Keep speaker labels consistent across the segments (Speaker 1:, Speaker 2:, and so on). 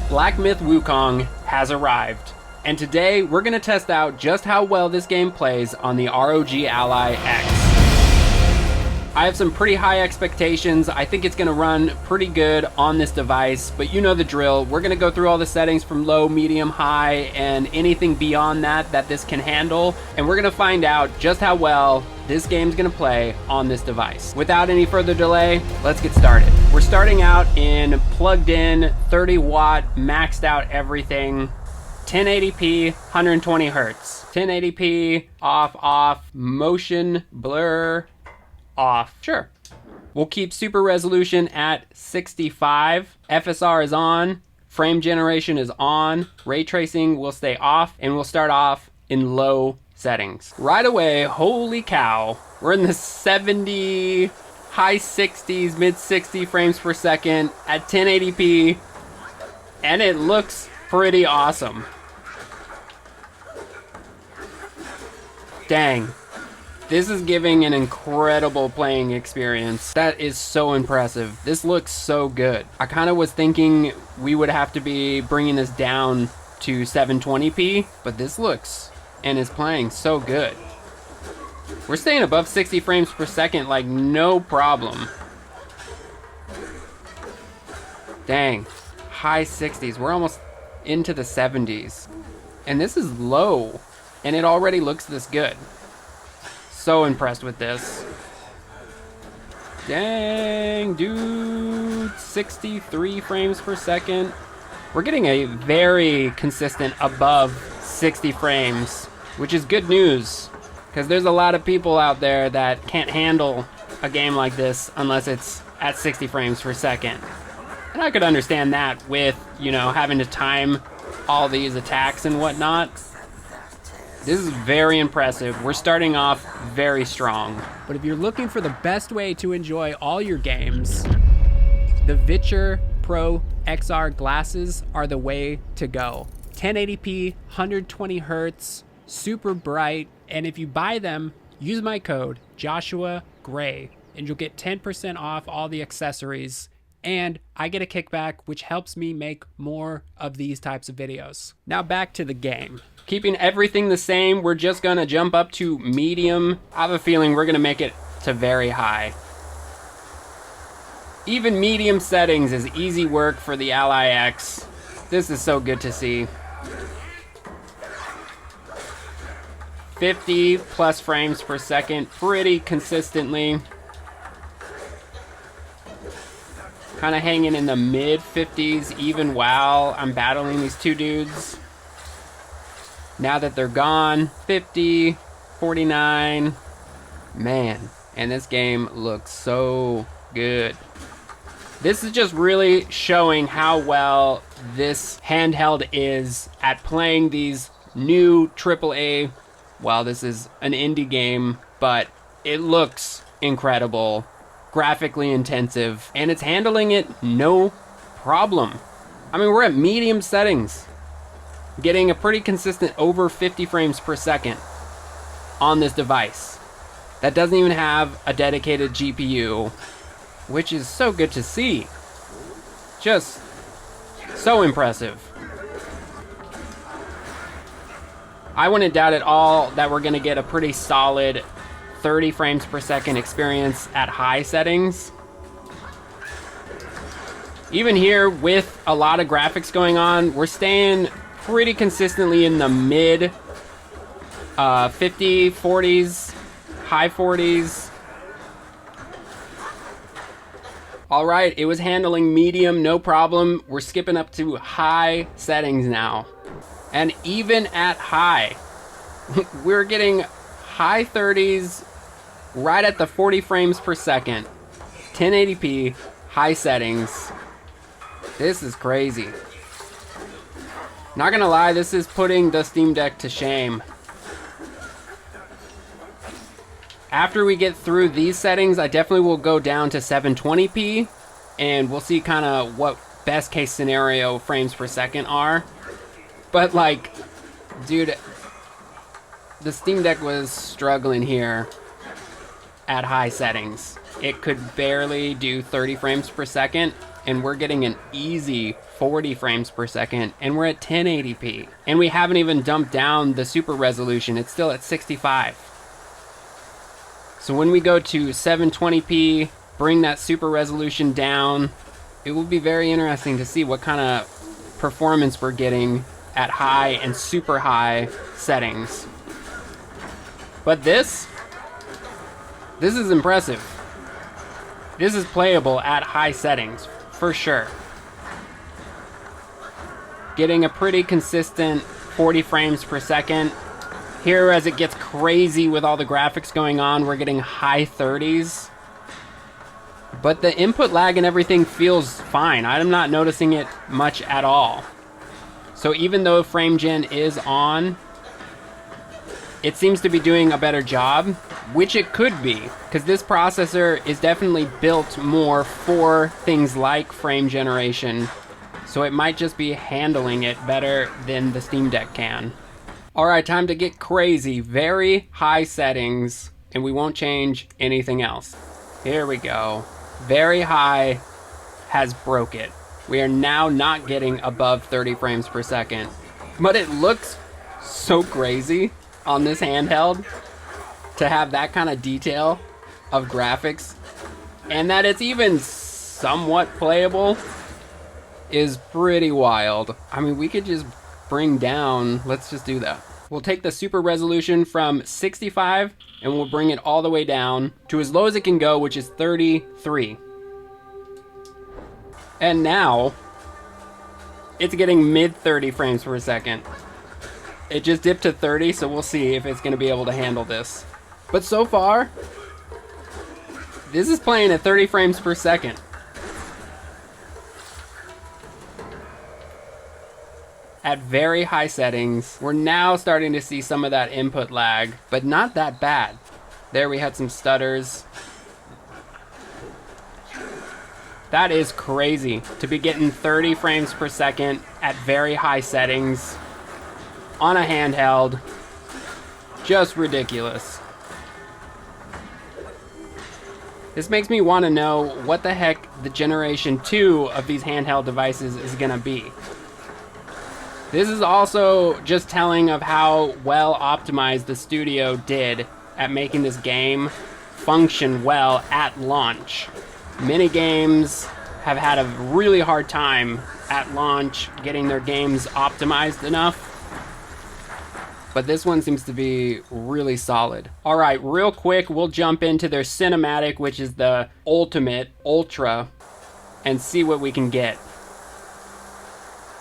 Speaker 1: Black Myth Wukong has arrived, and today we're going to test out just how well this game plays on the ROG Ally X. I have some pretty high expectations. I think it's going to run pretty good on this device, but you know the drill. We're going to go through all the settings from low, medium, high, and anything beyond that this can handle, and we're going to find out just how well this game's going to play on this device. Without any further delay, let's get started. We're starting out in plugged in, 30 watt, maxed out everything, 1080p, 120 hertz. 1080p, off, motion, blur, off. Sure. We'll keep super resolution at 65. FSR is on. Frame generation is on. Ray tracing will stay off, and we'll start off in low settings. Right away, holy cow, we're in the 70, high 60s, mid 60 frames per second at 1080p, and it looks pretty awesome. Dang. This is giving an incredible playing experience. That is so impressive. This looks so good. I kind of was thinking we would have to be bringing this down to 720p, but this looks and is playing so good. We're staying above 60 frames per second like no problem. Dang, high 60s. We're almost into the 70s. And this is low, and it already looks this good. So impressed with this. Dang, dude, 63 frames per second. We're getting a very consistent above 60 frames, which is good news, because there's a lot of people out there that can't handle a game like this unless it's at 60 frames per second. And I could understand that with, you know, having to time all these attacks and whatnot. This is very impressive. We're starting off very strong. But if you're looking for the best way to enjoy all your games, the Viture Pro XR glasses are the way to go. 1080p, 120 hertz, super bright, and if you buy them, use my code Joshua Gray, and you'll get 10% off all the accessories, and I get a kickback, which helps me make more of these types of videos. Now back to the game. Keeping everything the same, we're just gonna jump up to medium. I have a feeling we're gonna make it to very high. Even medium settings is easy work for the Ally X. This is so good to see. 50 plus frames per second, pretty consistently. Kind of hanging in the mid 50s even while I'm battling these two dudes. Now that they're gone, 50, 49, man, and this game looks so good. This is just really showing how well this handheld is at playing these new AAA. Well, this is an indie game, but it looks incredible, graphically intensive, and it's handling it no problem. I mean, we're at medium settings, getting a pretty consistent over 50 frames per second on this device. That doesn't even have a dedicated GPU, which is so good to see. Just so impressive. I wouldn't doubt at all that we're gonna get a pretty solid 30 frames per second experience at high settings. Even here with a lot of graphics going on, we're staying pretty consistently in the mid 50, 40s, high 40s. All right, it was handling medium, no problem. We're skipping up to high settings now. And even at high, we're getting high 30s, right at the 40 frames per second. 1080p, high settings. This is crazy. Not gonna lie, this is putting the Steam Deck to shame. After we get through these settings, I definitely will go down to 720p, and we'll see kind of what best case scenario frames per second are. But like, dude, the Steam Deck was struggling here at high settings. It could barely do 30 frames per second, and we're getting an easy 40 frames per second, and we're at 1080p. And we haven't even dumped down the super resolution, it's still at 65. So when we go to 720p, bring that super resolution down, it will be very interesting to see what kind of performance we're getting at high and super high settings. But this is impressive. This is playable at high settings, for sure. Getting a pretty consistent 40 frames per second. Here, as it gets crazy with all the graphics going on, we're getting high 30s. But the input lag and everything feels fine. I'm not noticing it much at all. So even though frame gen is on, it seems to be doing a better job, which it could be, because this processor is definitely built more for things like frame generation. So it might just be handling it better than the Steam Deck can. Alright, time to get crazy. Very high settings, and we won't change anything else. Here we go. Very high has broke it. We are now not getting above 30 frames per second. But it looks so crazy on this handheld to have that kind of detail of graphics, and that it's even somewhat playable is pretty wild. I mean, we could just bring down, let's just do that. We'll take the super resolution from 65 and we'll bring it all the way down to as low as it can go, which is 33. And now it's getting mid 30 frames per second. It just dipped to 30, so we'll see if it's gonna be able to handle this. But so far, this is playing at 30 frames per second. At very high settings, we're now starting to see some of that input lag, but not that bad. There we had some stutters. That is crazy to be getting 30 frames per second at very high settings on a handheld. Just ridiculous. This makes me want to know what the heck the generation 2 of these handheld devices is gonna be. This is also just telling of how well optimized the studio did at making this game function well at launch. Many games have had a really hard time at launch getting their games optimized enough, but this one seems to be really solid. All right, real quick, we'll jump into their cinematic, which is the ultimate, ultra, and see what we can get.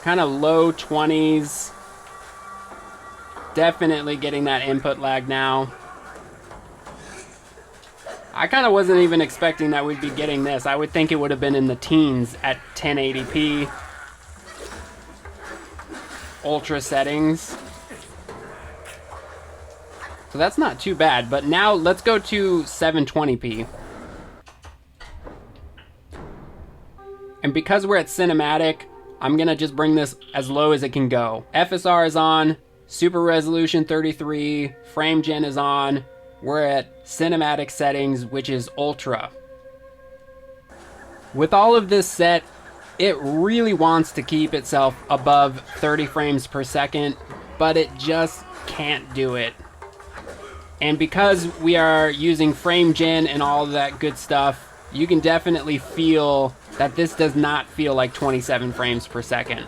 Speaker 1: Kind of low 20s. Definitely getting that input lag now. I kind of wasn't even expecting that we'd be getting this. I would think it would have been in the teens at 1080p. Ultra settings. So that's not too bad, but now let's go to 720p. And because we're at cinematic, I'm gonna just bring this as low as it can go. FSR is on, super resolution 33, frame gen is on. We're at cinematic settings, which is ultra. With all of this set, it really wants to keep itself above 30 frames per second, but it just can't do it. And because we are using frame gen and all of that good stuff, you can definitely feel that this does not feel like 27 frames per second.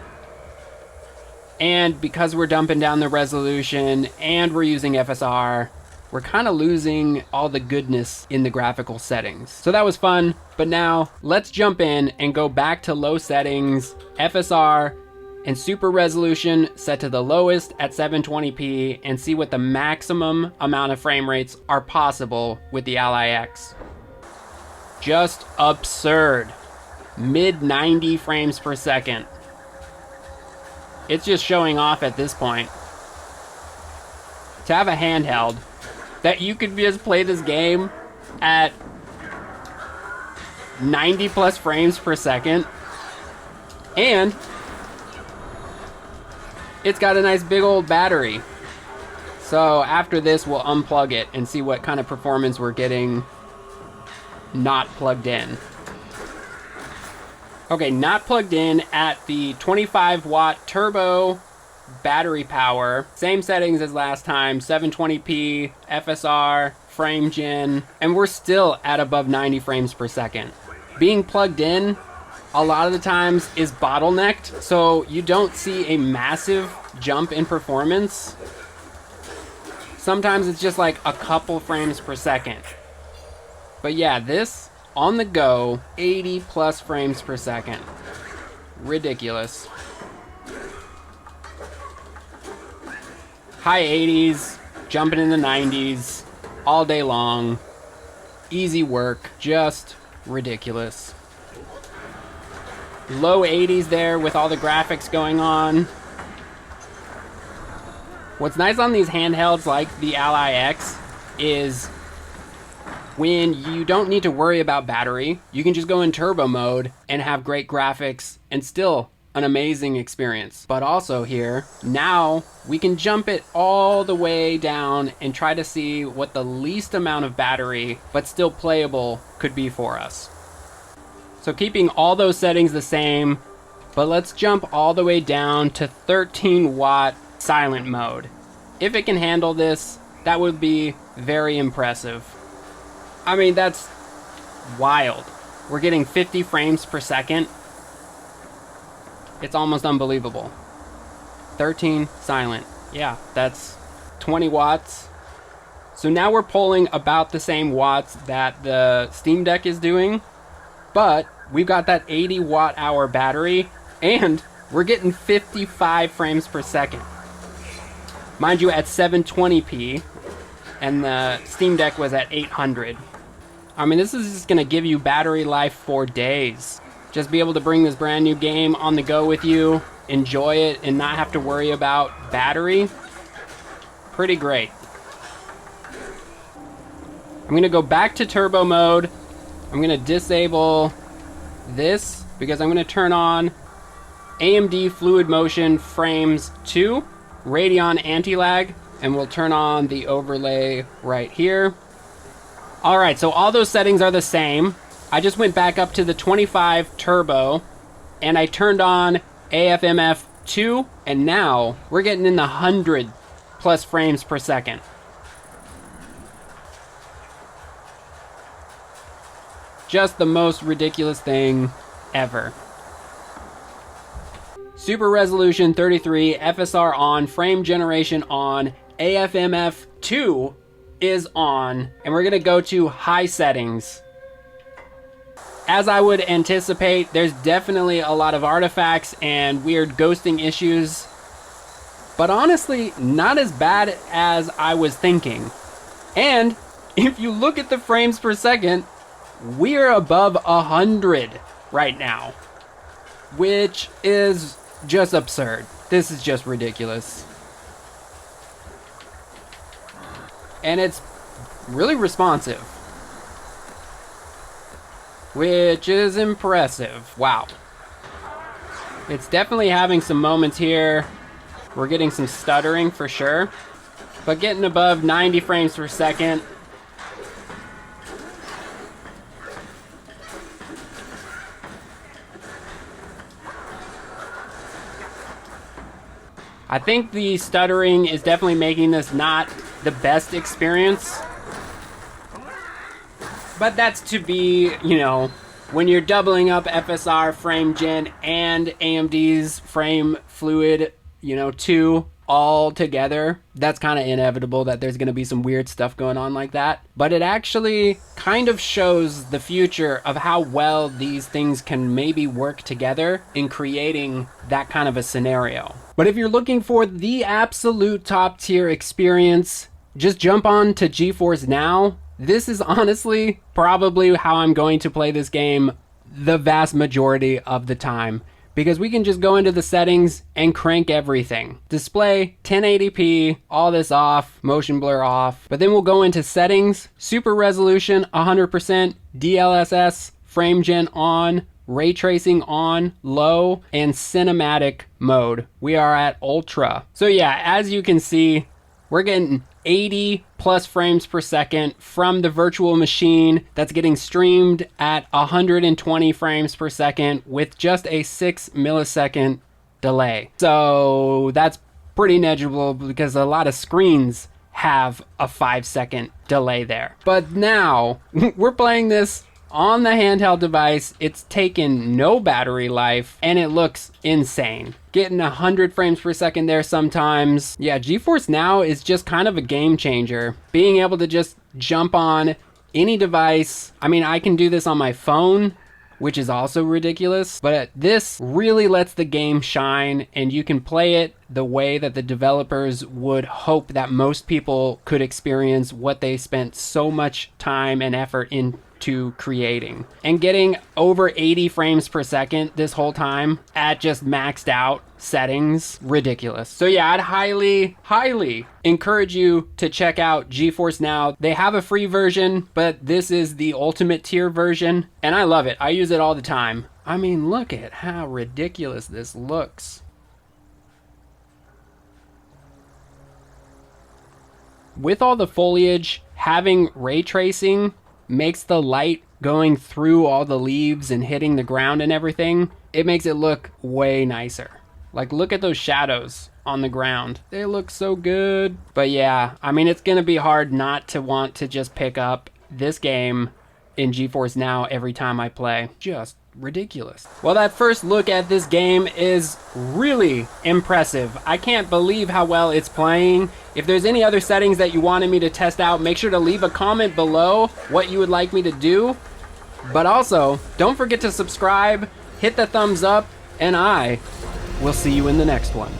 Speaker 1: And because we're dumping down the resolution and we're using FSR, we're kind of losing all the goodness in the graphical settings. So that was fun, but now let's jump in and go back to low settings, FSR, and super resolution set to the lowest at 720p, and see what the maximum amount of frame rates are possible with the Ally X. Just absurd. Mid 90 frames per second. It's just showing off at this point. To have a handheld that you could just play this game at 90 plus frames per second, and it's got a nice big old battery. So after this, we'll unplug it and see what kind of performance we're getting not plugged in. Okay, not plugged in at the 25 watt turbo battery power. Same settings as last time, 720p, FSR, frame gen, and we're still at above 90 frames per second. Being plugged in a lot of the times is bottlenecked, so you don't see a massive jump in performance. Sometimes it's just like a couple frames per second. But yeah, this on the go, 80 plus frames per second. Ridiculous. High 80s, jumping in the 90s, all day long. Easy work, just ridiculous. Low 80s there with all the graphics going on. What's nice on these handhelds like the Ally X is when you don't need to worry about battery, you can just go in turbo mode and have great graphics and still an amazing experience. But also here, now we can jump it all the way down and try to see what the least amount of battery, but still playable, could be for us. So keeping all those settings the same, but let's jump all the way down to 13 watt silent mode. If it can handle this, that would be very impressive. I mean, that's wild. We're getting 50 frames per second. It's almost unbelievable. 13 silent. Yeah, that's 20 watts. So now we're pulling about the same watts that the Steam Deck is doing, but we've got that 80 watt hour battery and we're getting 55 frames per second. Mind you, at 720p, and the Steam Deck was at 800. I mean, this is just gonna give you battery life for days. Just be able to bring this brand new game on the go with you, enjoy it, and not have to worry about battery. Pretty great. I'm gonna go back to turbo mode. I'm gonna disable this because I'm gonna turn on AMD Fluid Motion Frames 2, Radeon Anti-Lag, and we'll turn on the overlay right here. All right, so all those settings are the same. I just went back up to the 25 turbo and I turned on AFMF 2, and now we're getting in the 100 plus frames per second. Just the most ridiculous thing ever. Super Resolution 33, FSR on, frame generation on, AFMF 2 is on, and we're gonna go to high settings. As I would anticipate, there's definitely a lot of artifacts and weird ghosting issues, but honestly, not as bad as I was thinking. And if you look at the frames per second, we're above 100 right now, which is just absurd. This is just ridiculous. And it's really responsive, which is impressive. Wow. It's definitely having some moments here. We're getting some stuttering for sure, but getting above 90 frames per second. I think the stuttering is definitely making this not the best experience. But that's to be, you know, when you're doubling up FSR, frame gen, and AMD's frame fluid, you know, 2 all together, that's kind of inevitable that there's going to be some weird stuff going on like that. But it actually kind of shows the future of how well these things can maybe work together in creating that kind of a scenario. But if you're looking for the absolute top tier experience, just jump on to GeForce now. This is honestly probably how I'm going to play this game the vast majority of the time, because we can just go into the settings and crank everything. Display, 1080p, all this off, motion blur off. But then we'll go into settings, super resolution, 100%, DLSS, frame gen on, ray tracing on, low, and cinematic mode. We are at ultra. So yeah, as you can see, we're getting 80 plus frames per second from the virtual machine that's getting streamed at 120 frames per second with just a 6 millisecond delay. So that's pretty negligible because a lot of screens have a 5-second delay there. But now we're playing this on the handheld device. It's taken no battery life and it looks insane. Getting 100 frames per second there sometimes. Yeah, GeForce Now is just kind of a game changer. Being able to just jump on any device. I mean, I can do this on my phone, which is also ridiculous, but this really lets the game shine and you can play it the way that the developers would hope that most people could experience what they spent so much time and effort into creating. And getting over 80 frames per second this whole time at just maxed out settings, ridiculous. So yeah, I'd highly encourage you to check out GeForce Now. They have a free version, but this is the ultimate tier version and I love it. I use it all the time. I mean, look at how ridiculous this looks. With all the foliage, having ray tracing makes the light going through all the leaves and hitting the ground and everything, it makes it look way nicer. Like, look at those shadows on the ground. They look so good. But yeah, I mean, it's gonna be hard not to want to just pick up this game in GeForce Now every time I play. Just ridiculous. Well, that first look at this game is really impressive. I can't believe how well it's playing. If there's any other settings that you wanted me to test out, make sure to leave a comment below what you would like me to do. But also, don't forget to subscribe, hit the thumbs up, and I will see you in the next one.